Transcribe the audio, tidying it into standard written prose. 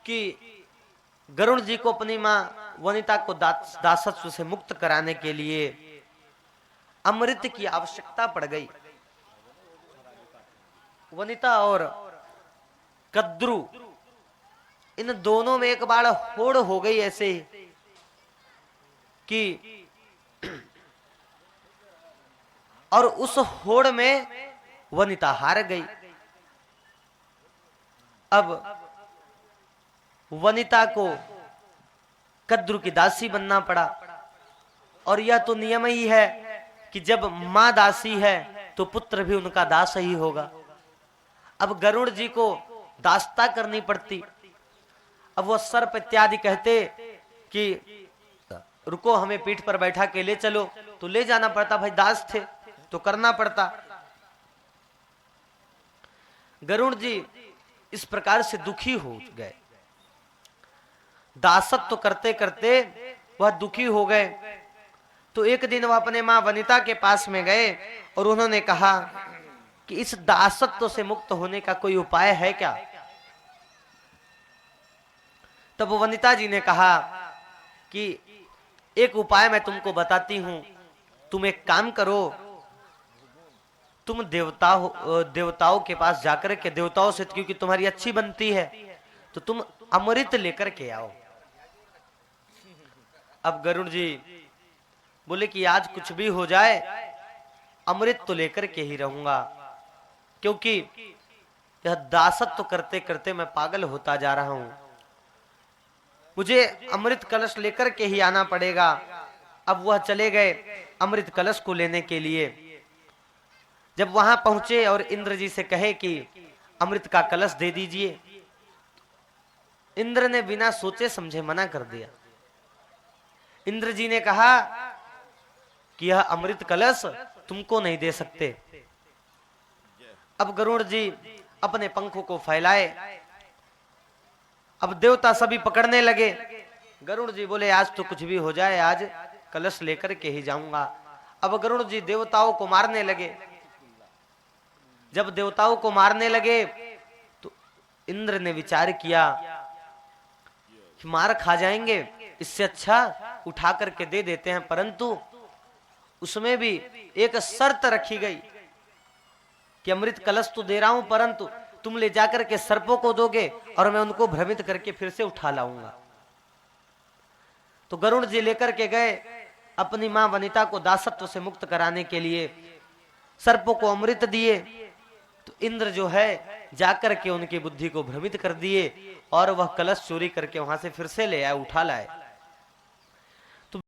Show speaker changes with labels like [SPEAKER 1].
[SPEAKER 1] कि गरुड़ जी को अपनी मां वनिता को दासत्व से मुक्त कराने के लिए अमृत की आवश्यकता पड़ गई। वनिता और कद्रु इन दोनों में एक बार होड़ हो गई ऐसे कि और उस होड़ में वनिता हार गई। अब वनिता को कद्रु की दासी बनना पड़ा और यह तो नियम ही है कि जब मां दासी है तो पुत्र भी उनका दास ही होगा। अब गरुड़ जी को दासता करनी पड़ती। अब वो सर्प इत्यादि कहते कि रुको हमें पीठ पर बैठा के ले चलो, तो ले जाना पड़ता, भाई दास थे तो करना पड़ता। गरुड़ जी इस प्रकार से दुखी हो गए, दासत्व तो करते करते वह दुखी हो गए। तो एक दिन वह अपने मां वनिता के पास में गए और उन्होंने कहा कि इस दासत्व से मुक्त होने का कोई उपाय है क्या? तब वनिता जी ने कहा कि एक उपाय मैं तुमको बताती हूं, तुम एक काम करो, तुम देवताओं के पास जाकर के देवताओं से, क्योंकि तुम्हारी अच्छी बनती है, तो तुम अमृत लेकर के आओ। अब गरुड़ जी बोले कि आज कुछ भी हो जाए अमृत तो लेकर के ही रहूंगा, क्योंकि यह दासत्व करते करते मैं पागल होता जा रहा हूं, मुझे अमृत कलश लेकर के ही आना पड़ेगा। अब वह चले गए अमृत कलश को लेने के लिए। जब वहां पहुंचे और इंद्र जी से कहे कि अमृत का कलश दे दीजिए, इंद्र ने बिना सोचे समझे मना कर दिया। इंद्र जी ने कहा कि यह अमृत कलश तुमको नहीं दे सकते। अब गरुड़ जी अपने पंखों को फैलाए, अब देवता सभी पकड़ने लगे। गरुड़ जी बोले आज तो कुछ भी हो जाए, आज कलश लेकर के ही जाऊंगा। अब गरुड़ जी देवताओं को मारने लगे। जब देवताओं को मारने लगे तो इंद्र ने विचार किया कि मार खा जाएंगे, इससे अच्छा उठा करके दे देते हैं। परंतु उसमें भी एक शर्त रखी गई कि अमृत कलश तो दे रहा हूं, परंतु तुम ले जाकर के सर्पों को दोगे और मैं उनको भ्रमित करके फिर से उठा लाऊंगा। तो गरुड़ जी लेकर के गए अपनी मां वनिता को दासत्व से मुक्त कराने के लिए, सर्पों को अमृत दिए। तो इंद्र जो है जाकर के उनकी बुद्धि को भ्रमित कर दिए और वह कलश चोरी करके वहां से फिर से ले आए, उठा लाए।